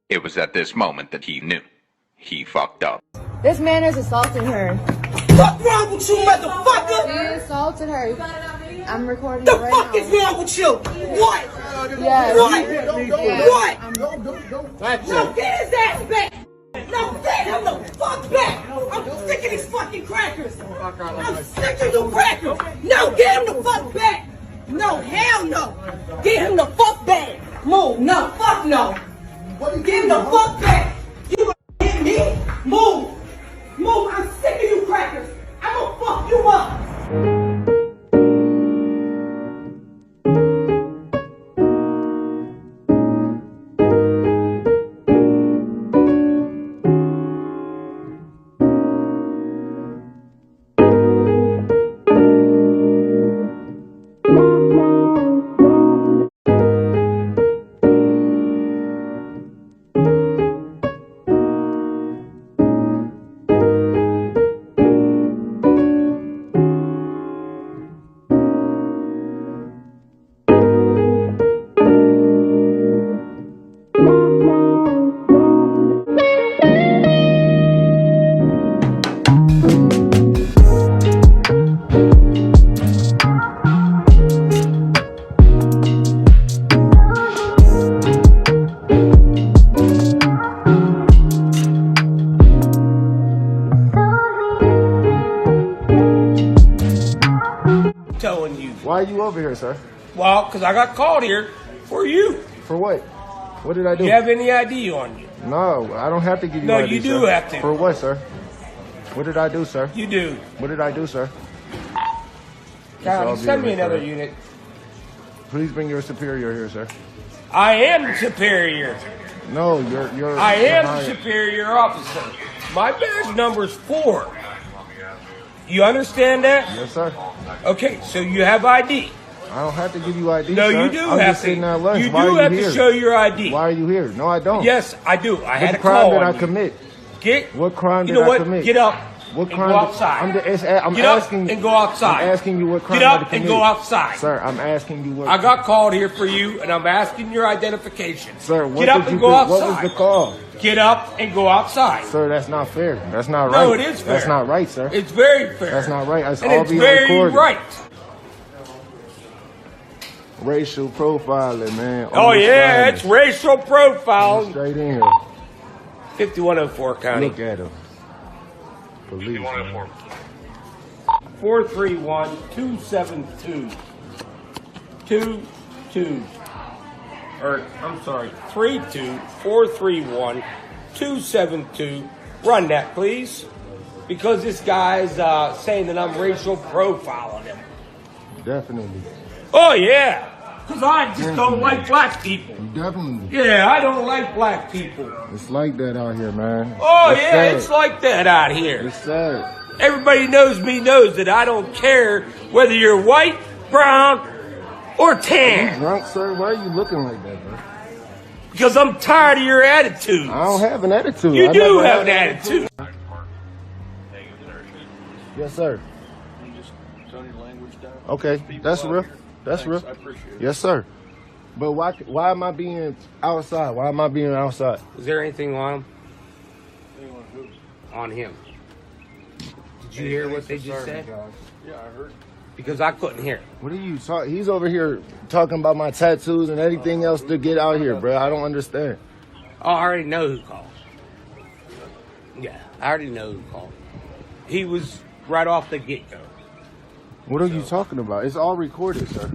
It was at this moment that he knew. He fucked up. This man is assaulting her. What's wrong with you, motherfucker? He assaulted her. I'm recording it right now. The fuck is wrong with you? What? Yes. What? No, get his ass back! No, get him the fuck back! I'm sick of these fucking crackers! I'm sick of you crackers! No, get him the fuck back! No, hell no! Get him the fuck back! Move! No, fuck no! Get him the fuck back! You gonna hit me? Move! Move! I'm sick of you crackers! I'm gonna fuck you up! Telling you. Why are you over here, sir? Well, because I got called here for you. For what? What did I do? You have any ID on you? No, I don't have to give you No, ID, you do sir. have to. For what, sir? What did I do, sir? You do. What did I do, sir? God, all send me being another recorded. unit. Please bring your superior here, sir. I am superior. No, you're. I am the hired. superior officer. My badge number's 4. You understand that? Yes, sir. Okay, so you have ID. I don't have to give you ID, No, sir. you do I'm have just sitting to. at lunch. You Why do are have you to here? show your ID. Why are you here? No, I don't. Yes, I do. I had a What crime call did on I you. commit? Get. What crime You did know I what? commit? Get up. What and crime? go outside. I'm Get up asking. and go outside. I'm asking you what crime Get I up and committed. go outside. Sir, I'm asking you what. I got called here for you, and I'm asking your identification. Sir, what Get up did and you go do? outside. What was the call? Get up and go outside. Sir, that's not fair. That's not right. No, it is fair. That's not right, sir. It's very fair. That's not right. It's and all it's being very recorded. right. Racial profiling, man. Oh, yeah, finest. it's racial profiling. Straight in here. 5104 County. Look at him. Police. 5104. 431-272. 22. Or, I'm sorry, 32-431-272. Run that, please. Because this guy's saying that I'm racial profiling him. Definitely. Oh, yeah. Because I just don't like black people. Definitely. Yeah, I don't like black people. It's like that out here, man. Oh, It's yeah, sad. it's like that out here. It's sad. Everybody knows that I don't care whether you're white, brown, or You tan. drunk, sir? Why are you looking like that, bro? Because I'm tired of your attitude. I don't have an attitude. You I do never have had an attitude. Yes, sir. You just tone your language down. Okay, that's real. That's Thanks, real. I appreciate it. Yes, sir. But why am I being outside? Why am I being outside? Is there anything on him? Anyone who? On him. Did you hear what they just said? Yeah, I heard. Because I couldn't hear. What are you talking? He's over here talking about my tattoos and anything else to get out here, bro. I don't understand. Oh, I already know who called. Yeah, I already know who called. He was right off the get-go. What are you talking about? It's all recorded, sir.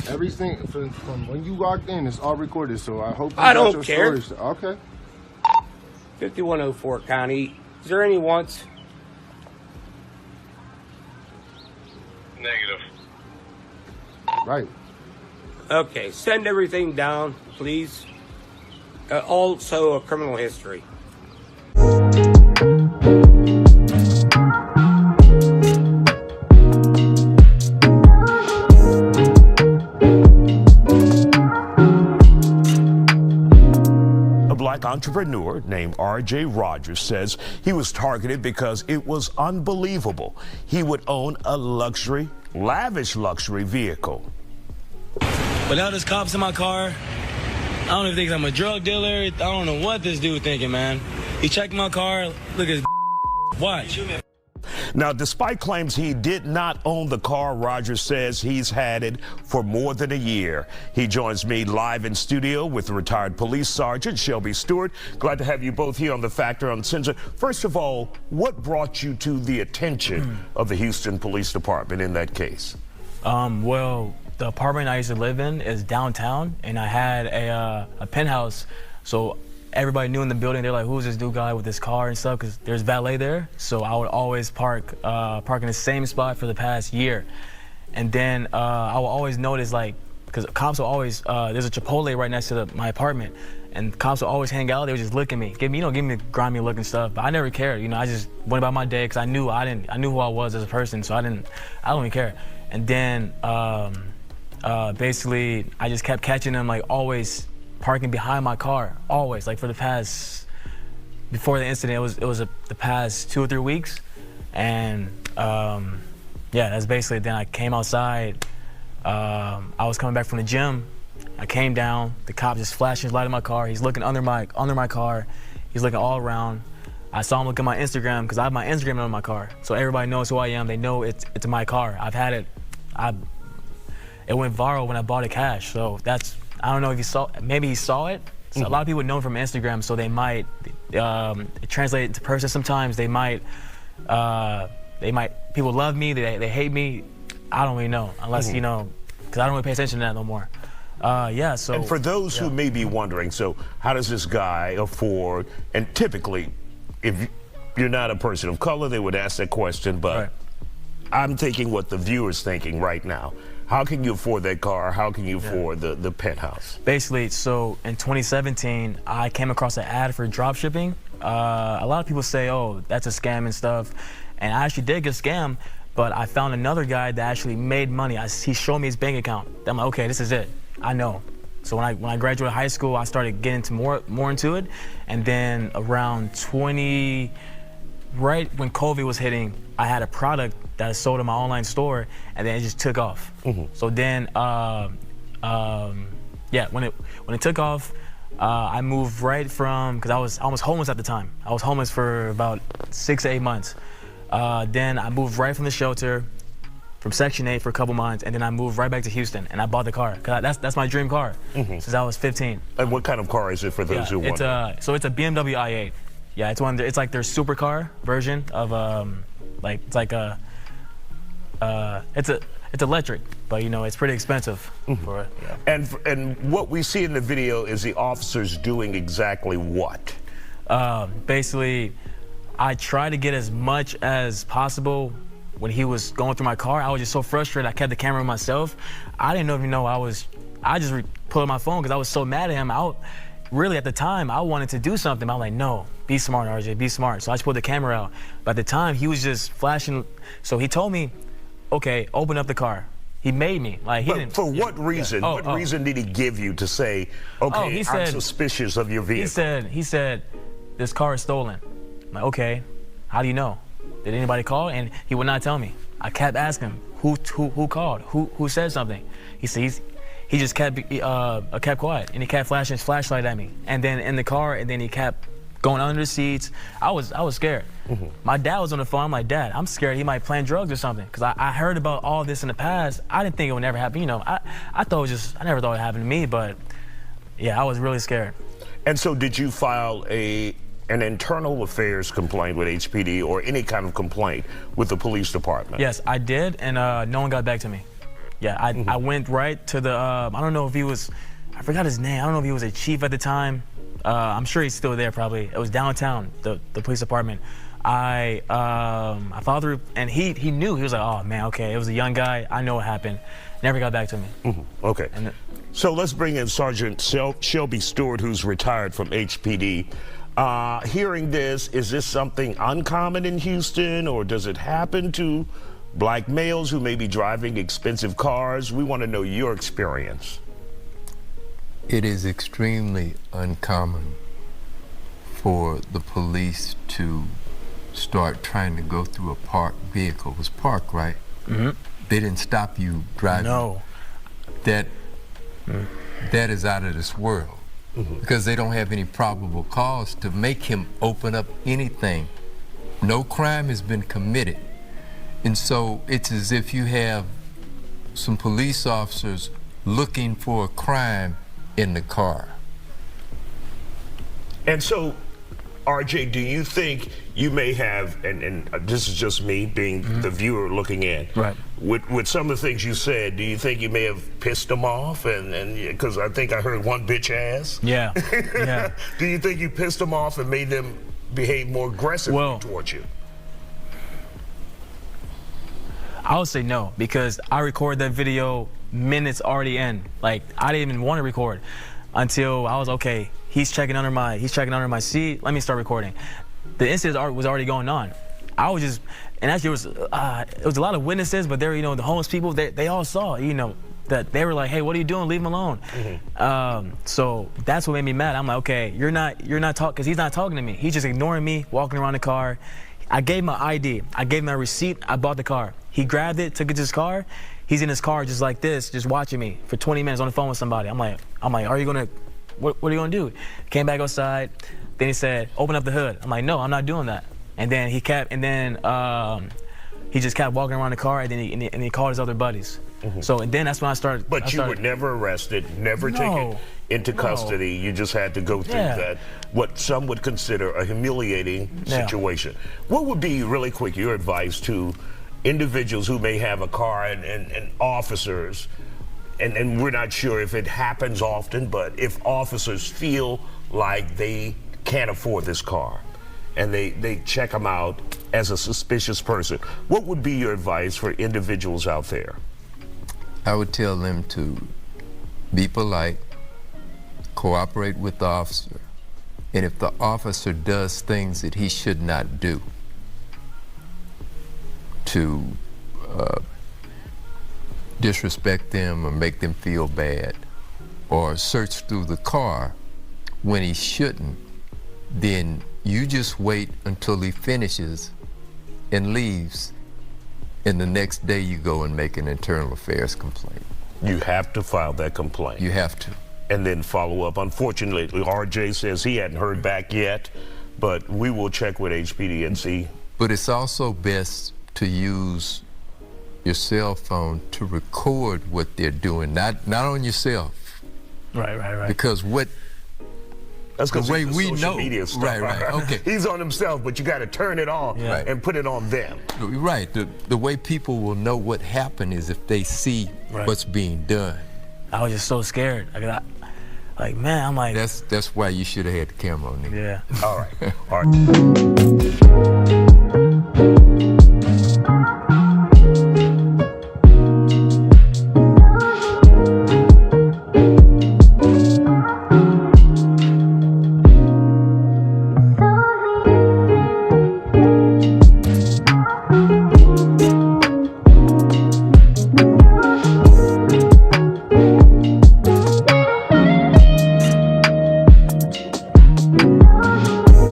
Everything from when you walked in, it's all recorded. So I hope you I got don't your care. stories. Okay. 5104 County. Is there any wants? Negative. Right. Okay, send everything down, please. Also, a criminal history. A black entrepreneur named R.J. Rogers says he was targeted because it was unbelievable he would own a lavish luxury vehicle. Without his cops in my car, don't even think I'm a drug dealer. I don't know what this dude thinking, man. He checked my car. Look at his watch. Now, despite claims he did not own the car, Rogers says he's had it for more than a year. He joins me live in studio with retired police sergeant Shelby Stewart. Glad to have you both here on The Factor on Censor. First of all, what brought you to the attention of the Houston Police Department in that case? Well, the apartment I used to live in is downtown, and I had a penthouse, so everybody knew in the building. They're like, who's this new guy with this car and stuff, because there's valet there. So I would always park in the same spot for the past year. And then I will always notice, like, because cops will always, there's a Chipotle right next to my apartment, and cops will always hang out. They would just look at me, give me grimy look and stuff. But I never cared, I just went about my day because I knew who I was as a person, so I don't even care. And then basically I just kept catching them, like, always parking behind my car, always, like, for the past, before the incident, it was the past 2 or 3 weeks. And yeah, that's basically it. Then I came outside, I was coming back from the gym, I came down, the cop just flashed his light in my car, he's looking under my car, he's looking all around. I saw him look at my Instagram, because I have my Instagram on my car, so everybody knows who I am, they know it's my car. I've had it, it went viral when I bought it cash, so that's, I don't know if he saw, maybe he saw it. So a lot of people know him from Instagram, so they might translate it to person sometimes. They might, people love me, they hate me. I don't really know, unless, because I don't really pay attention to that no more. Yeah, so. And for those who may be wondering, so how does this guy afford, and typically, if you're not a person of color, they would ask that question, but right. I'm thinking what the viewer's thinking right now. How can you afford that car? How can you afford the penthouse? Basically, so in 2017, I came across an ad for drop shipping. A lot of people say, oh, that's a scam and stuff. And I actually did get scammed, but I found another guy that actually made money. He showed me his bank account. I'm like, okay, this is it. I know. So when I graduated high school, I started getting more into it. And then around right when COVID was hitting, I had a product that I sold in my online store, and then it just took off. So then, yeah, when it took off, I moved right from, because I was almost homeless at the time. I was homeless for about 6 to 8 months. Then I moved right from the shelter, from Section 8 for a couple months, and then I moved right back to Houston, and I bought the car. Cause that's my dream car since I was 15. And what kind of car is it for those who want? So it's a BMW i8. Yeah, it's like their supercar version of it's electric, but it's pretty expensive for it. Yeah. And what we see in the video is the officers doing exactly what? Basically, I tried to get as much as possible when he was going through my car. I was just so frustrated. I kept the camera myself. I didn't even know I just pulled up my phone because I was so mad at him. Really, at the time, I wanted to do something. I'm like, no, be smart, RJ, be smart. So I just pulled the camera out. But at the time, he was just flashing. So he told me, okay, open up the car. He made me. Like, he didn't. For what reason? What reason did he give you to say, okay, I'm suspicious of your vehicle? He said, this car is stolen. I'm like, okay, how do you know? Did anybody call? And he would not tell me. I kept asking him, who called? Who said something? He just kept quiet, and he kept flashing his flashlight at me. And then in the car, and then he kept going under the seats. I was scared. My dad was on the phone. I'm like, Dad, I'm scared he might plan drugs or something. Because I heard about all this in the past. I didn't think it would never happen. I never thought it happened to me, but yeah, I was really scared. And so did you file an internal affairs complaint with HPD or any kind of complaint with the police department? Yes, I did, and no one got back to me. Yeah, I went right to the, I don't know if he was, I forgot his name. I don't know if he was a chief at the time. I'm sure he's still there probably. It was downtown, the police department. I followed through, and he knew. He was like, oh man, okay, it was a young guy. I know what happened. Never got back to me. Okay. So let's bring in Sergeant Shelby Stewart, who's retired from HPD. Hearing this, is this something uncommon in Houston, or does it happen to black males who may be driving expensive cars? We want to know your experience. It is extremely uncommon for the police to start trying to go through a parked vehicle. It was parked, right? They didn't stop you driving. No. That is out of this world. because they don't have any probable cause to make him open up anything. No crime has been committed. And so it's as if you have some police officers looking for a crime in the car. And so, RJ, do you think you may have, and this is just me being the viewer looking in, Right. With some of the things you said, do you think you may have pissed them off? And because I think I heard one bitch ass. Yeah, yeah. Do you think you pissed them off and made them behave more aggressively towards you? I would say no, because I recorded that video minutes already in. Like, I didn't even want to record until I was okay. He's checking under my seat. Let me start recording. The incident was already going on. I was just, and actually it was a lot of witnesses, but there, the homeless people, they all saw, that they were like, hey, what are you doing? Leave him alone. So that's what made me mad. I'm like, okay, you're not talking, because he's not talking to me. He's just ignoring me, walking around the car. I gave him my ID. I gave him my receipt. I bought the car. He grabbed it, took it to his car. He's in his car just like this, just watching me for 20 minutes on the phone with somebody. I'm like, are you gonna, what are you gonna do? Came back outside. Then he said, open up the hood. I'm like, no, I'm not doing that. And then he just kept walking around the car, and then he called his other buddies. So, and then that's when I started. But you were never arrested, never taken into custody. You just had to go through that, what some would consider a humiliating situation. What would be, really quick, your advice to individuals who may have a car and officers, and we're not sure if it happens often, but if officers feel like they can't afford this car and they check them out as a suspicious person, what would be your advice for individuals out there? I would tell them to be polite, cooperate with the officer, and if the officer does things that he should not do, to disrespect them or make them feel bad, or search through the car when he shouldn't, then you just wait until he finishes and leaves, and the next day you go and make an internal affairs complaint. You have to file that complaint. You have to. And then follow up. Unfortunately, RJ says he hadn't heard back yet, but we will check with HPD and see. But it's also best to use your cell phone to record what they're doing, not on yourself. Right. Because that's the way we social know. Media stuff. Right, okay. He's on himself, but you got to turn it on and put it on them. Right, the way people will know what happened is if they see what's being done. I was just so scared. Like, man, I'm like. That's why you should have had the camera on there. Yeah. All right.